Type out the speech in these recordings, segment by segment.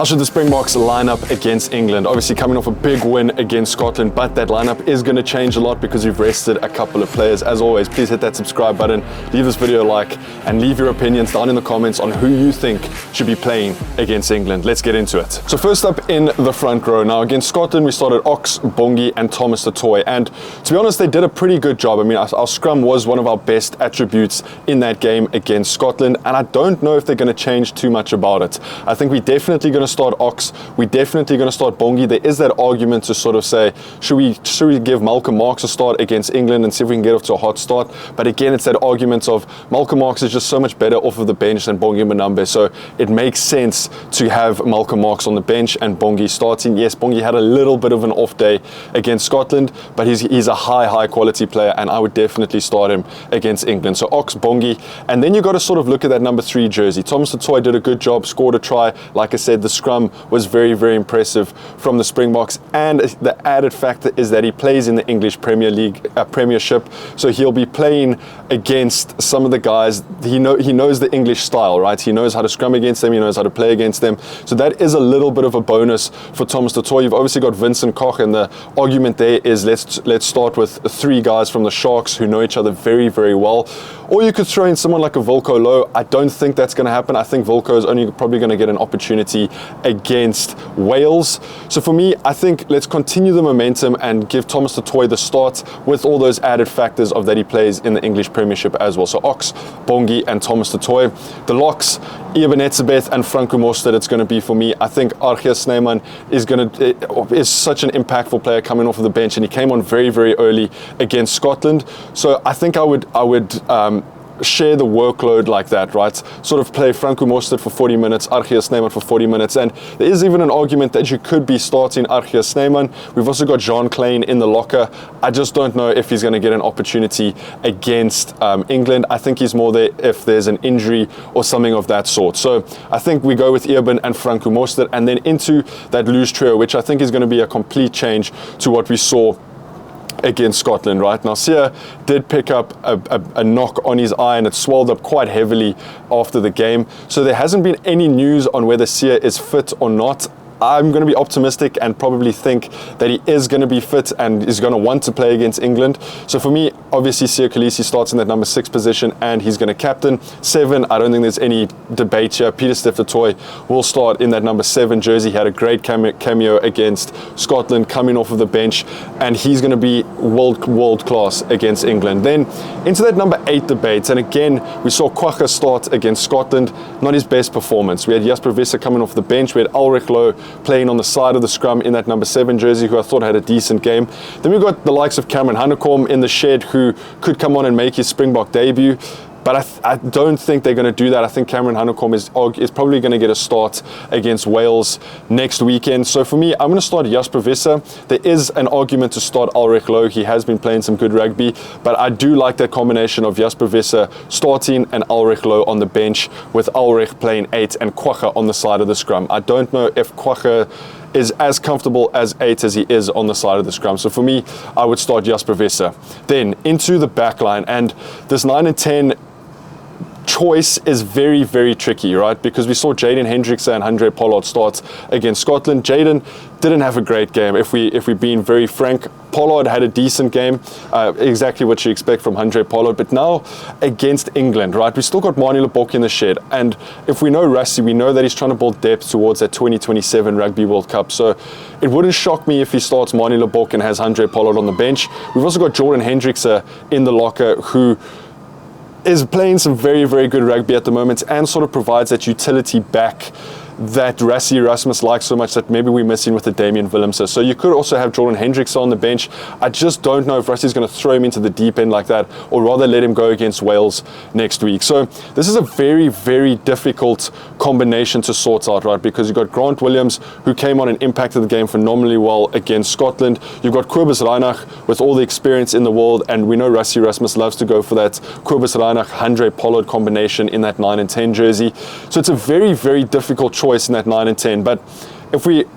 How should the Springboks line up against England? Obviously coming off a big win against Scotland, but that lineup is going to change a lot because we've rested a couple of players. As always, please hit that subscribe button, leave this video a like, and leave your opinions down in the comments on who you think should be playing against England. Let's get into it. So first up in the front row. Now against Scotland, we started Ox, Bongi, and Thomas du Toit. And to be honest, they did a pretty good job. I mean, our scrum was one of our best attributes in that game against Scotland, and I don't know if they're going to change too much about it. I think we're definitely going to start Ox. We're definitely going to start Bongi. There is that argument to sort of say, should we give Malcolm Marx a start against England and see if we can get off to a hot start? But again, it's that argument of Malcolm Marx is just so much better off of the bench than Bongi Mbonambe. So it makes sense to have Malcolm Marx on the bench and Bongi starting. Yes, Bongi had a little bit of an off day against Scotland, but he's a high quality player, and I would definitely start him against England. So Ox, Bongi, and then you got to sort of look at that number 3 jersey. Thomas du Toit did a good job, scored a try. Like I said, the scrum was very impressive from the Springboks, and the added factor is that he plays in the English Premier League Premiership, so he'll be playing against some of the guys. He knows the English style, right? He knows how to scrum against them, he knows how to play against them, so that is a little bit of a bonus for Thomas du Toit. You've obviously got Vincent Koch, and the argument there is let's start with 3 guys from the Sharks who know each other very well. Or you could throw in someone like a Volko Low. I don't think that's going to happen. I think Volko is only probably going to get an opportunity against Wales. So for me, I think let's continue the momentum and give Thomas du Toit the start with all those added factors of that he plays in the English Premiership as well. So Ox, Bongi, and Thomas du Toit. The locks, Eben Etzebeth and Franco Mostert, it's going to be for me. I think Archie Snyman is such an impactful player coming off of the bench, and he came on very early against Scotland. So I think I would share the workload like that, right? Sort of play Franco Mostert for 40 minutes, Archie Snyman for 40 minutes, and there is even an argument that you could be starting Archie Snyman. We've also got Jean Klein in the locker. I just don't know if he's going to get an opportunity against England. I think he's more there if there's an injury or something of that sort. So I think we go with Eben and Franco Mostert, and then into that loose trio, which I think is going to be a complete change to what we saw against Scotland, right? Now, Sia did pick up a knock on his eye, and it swelled up quite heavily after the game. So there hasn't been any news on whether Sia is fit or not. I'm going to be optimistic and probably think that he is going to be fit and is going to want to play against England. So for me, obviously, Sia Kolisi starts in that number 6 position, and he's going to captain. 7, I don't think there's any debate here. Pieter-Steph du Toit will start in that number 7 jersey. He had a great cameo against Scotland coming off of the bench, and he's going to be world class against England. Then into that number 8 debate, and again, we saw Kwagga start against Scotland. Not his best performance. We had Jasper Visser coming off the bench. We had Ulrich Loh playing on the side of the scrum in that number 7 jersey, who I thought had a decent game. Then we've got the likes of Cameron Hanekom in the shed, who could come on and make his Springbok debut. But I don't think they're going to do that. I think Cameron Hanekom is probably going to get a start against Wales next weekend. So for me, I'm going to start Jasper Visser. There is an argument to start Ulrich Loh. He has been playing some good rugby, but I do like that combination of Jasper Visser starting and Ulrich Loh on the bench, with Ulrich playing 8 and Kwagga on the side of the scrum. I don't know if Kwagga is as comfortable as 8 as he is on the side of the scrum. So for me, I would start Jasper Visser. Then into the back line, and this 9 and 10 choice is very tricky, right? Because we saw Jaden Hendrikse and Handré Pollard start against Scotland. Jaden didn't have a great game, if we're being very frank. Pollard had a decent game, exactly what you expect from Handré Pollard. But now against England, right, we still got Manie Libbok in the shed, and if we know Rassie, we know that he's trying to build depth towards that 2027 Rugby World Cup. So it wouldn't shock me if he starts Manie Libbok and has Handré Pollard on the bench. We've also got Jordan Hendrikse in the locker, who is playing some very good rugby at the moment, and sort of provides that utility back that Rassie Erasmus likes so much that maybe we're missing with the Damian Willemse. So you could also have Jordan Hendrikse on the bench. I just don't know if Rassie's going to throw him into the deep end like that, or rather let him go against Wales next week. So this is a very difficult combination to sort out, right? Because you've got Grant Williams, who came on and impacted the game phenomenally well against Scotland. You've got Kobus Reinach with all the experience in the world, and we know Rassie Erasmus loves to go for that Kobus Reinach, Handré Pollard combination in that 9 and 10 jersey. So it's a very difficult choice in that 9 and 10, but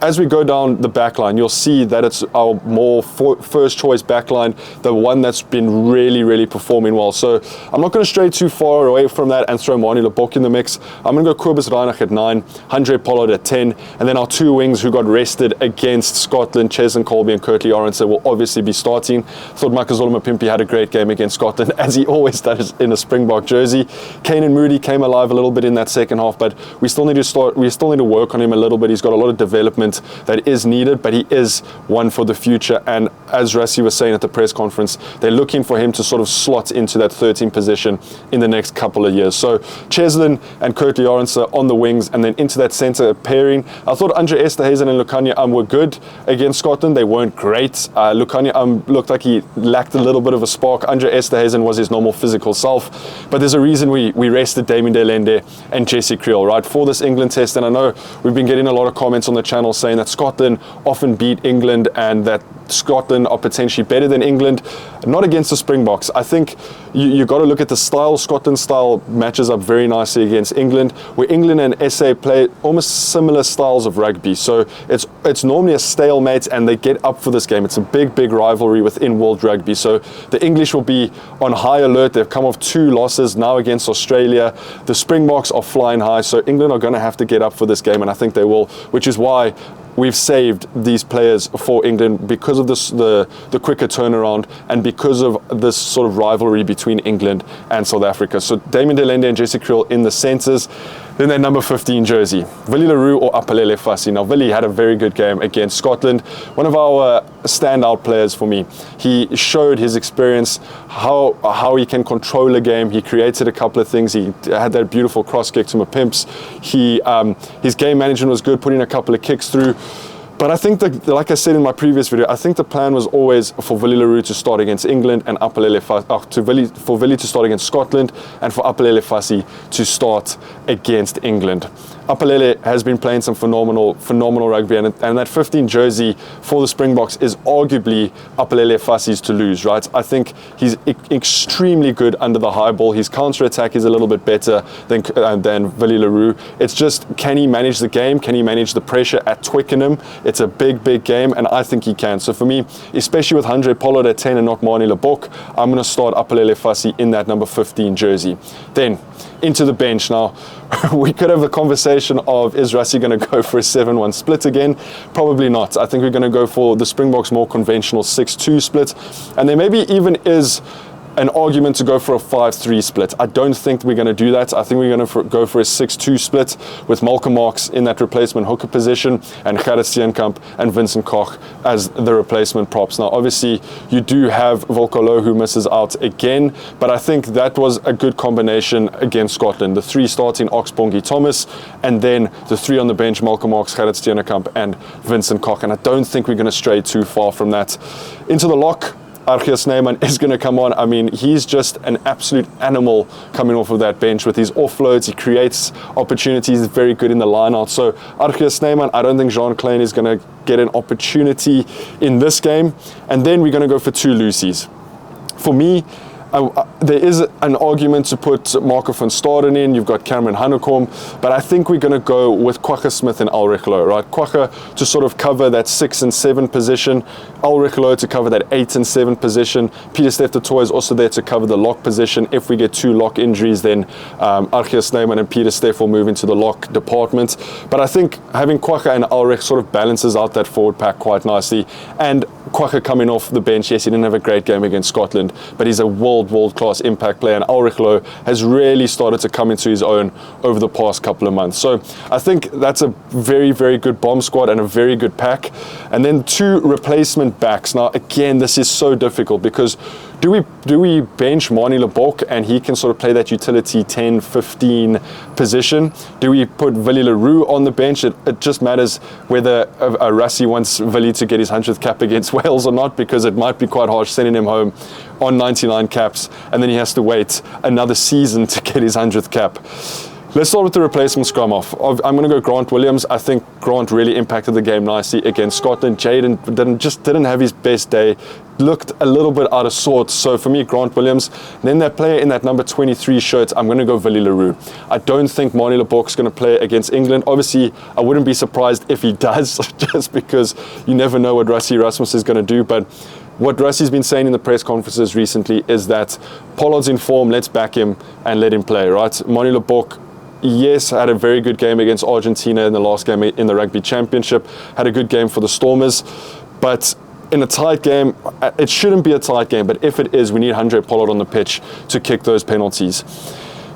as we go down the back line, you'll see that it's our more first choice back line, the one that's been really, really performing well. So I'm not going to stray too far away from that and throw Manie Lebok in the mix. I'm going to go Kobus Reinach at 9, Handré Pollard at 10, and then our two wings who got rested against Scotland, Cheslin Colby and Kurtley Orense, will obviously be starting. Thought Makazole Mapimpi had a great game against Scotland, as he always does in a Springbok jersey. Kane Moody came alive a little bit in that second half, but we still need to work on him a little bit. He's got a lot of development that is needed, but he is one for the future. And as Rassie was saying at the press conference, they're looking for him to sort of slot into that 13 position in the next couple of years. So Cheslin and Kurtley Orense on the wings, and then into that centre pairing. I thought Andre Esterhuizen and Lukhanyo were good against Scotland. They weren't great. Lukhanyo looked like he lacked a little bit of a spark. Andre Esterhuizen was his normal physical self, but there's a reason we rested Damien de Lende and Jesse Kriel, right, for this England test. And I know we've been getting a lot of comments on the channel saying that Scotland often beat England and that Scotland are potentially better than England. Not against the Springboks. I think you got to look at the style. Scotland's style matches up very nicely against England, where England and SA play almost similar styles of rugby. So it's normally a stalemate, and they get up for this game. It's a big rivalry within world rugby. So the English will be on high alert. They've come off 2 losses now against Australia. The Springboks are flying high, so England are going to have to get up for this game, and I think they will, which is why we've saved these players for England, because of this, the quicker turnaround, and because of this sort of rivalry between England and South Africa. So Damien de Lende and Jesse Kriel in the centres. Then their number 15 jersey, Willie le Roux or Apalele Fassi. Now, Willie had a very good game against Scotland. One of our standout players for me. He showed his experience, how he can control a game. He created a couple of things. He had that beautiful cross kick to Mapimps. His game management was good, putting a couple of kicks through. But I think that, like I said in my previous video, I think the plan was always for Willie le Roux to start against England and for Willie to start against Scotland, and for Apalele Fassi to start against England. Apalele has been playing some phenomenal rugby, and that 15 jersey for the Springboks is arguably Apalele Fassi's to lose, right? I think he's extremely good under the high ball. His counter-attack is a little bit better than Willie le Roux. It's just, can he manage the game? Can he manage the pressure at Twickenham? It's a big game, and I think he can. So for me, especially with Handré Pollard at 10 and not Manie Lebok, I'm going to start Apalele Fassi in that number 15 jersey. Then into the bench. Now, we could have a conversation of, is Rassie going to go for a 7-1 split again? Probably not. I think we're going to go for the Springboks' more conventional 6-2 split. And there maybe even is an argument to go for a 5-3 split. I don't think we're going to do that. I think we're going to go for a 6-2 split with Malcolm Marx in that replacement hooker position and Gerrit Steenkamp and Vincent Koch as the replacement props. Now, obviously, you do have Volkolo who misses out again, but I think that was a good combination against Scotland. The 3 starting Oxbongi Thomas, and then the 3 on the bench, Malcolm Marx, Gerrit Steenkamp and Vincent Koch. And I don't think we're going to stray too far from that. Into the lock, Archie Snyman is going to come on. I mean, he's just an absolute animal coming off of that bench with his offloads. He creates opportunities, he's very good in the line out. So Archie Snyman, I don't think Jean Klein is going to get an opportunity in this game. And then we're going to go for 2 Lucies. For me, there is an argument to put Marco van Staden in. You've got Cameron Hanekom, but I think we're going to go with Kwagga Smith and Ulrich Loh, right? Kwagga to sort of cover that 6 and 7 position, Ulrich Loh to cover that 8 and 7 position. Pieter-Steph du Toit is also there to cover the lock position. If we get 2 lock injuries, then Archie Snyman and Pieter-Steph will move into the lock department. But I think having Kwagga and Ulrich sort of balances out that forward pack quite nicely. And Kwagga coming off the bench, yes, he didn't have a great game against Scotland, but he's a world-class impact player, and Ulrich Loh has really started to come into his own over the past couple of months. So I think that's a very good bomb squad and a very good pack. And then 2 replacement backs. Now again, this is so difficult because do we bench Manie Lebok and he can sort of play that utility 10-15 position? Do we put Willie le Roux on the bench? It just matters whether Rassie wants Willie to get his 100th cap against Wales or not, because it might be quite harsh sending him home on 99 caps and then he has to wait another season to get his 100th cap. Let's start with the replacement scrum off. I'm going to go Grant Williams. I think Grant really impacted the game nicely against Scotland. Jaden didn't have his best day. Looked a little bit out of sorts. So for me, Grant Williams. Then that player in that number 23 shirt, I'm going to go Willie Leroux. I don't think Manie Libbok's going to play against England. Obviously, I wouldn't be surprised if he does, just because you never know what Rassie Erasmus is going to do. But what Rassie's been saying in the press conferences recently is that Pollard's in form, let's back him and let him play, right? Manie Libbok, yes, had a very good game against Argentina in the last game in the Rugby Championship, had a good game for the Stormers, but in a tight game, it shouldn't be a tight game, but if it is, we need Handré Pollard on the pitch to kick those penalties.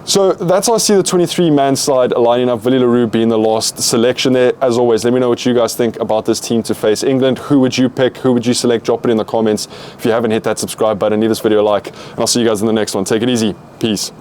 So that's how I see the 23-man side lining up, Willie Leroux being the last selection there. As always, let me know what you guys think about this team to face England. Who would you pick? Who would you select? Drop it in the comments. If you haven't hit that subscribe button, leave this video a like, and I'll see you guys in the next one. Take it easy. Peace.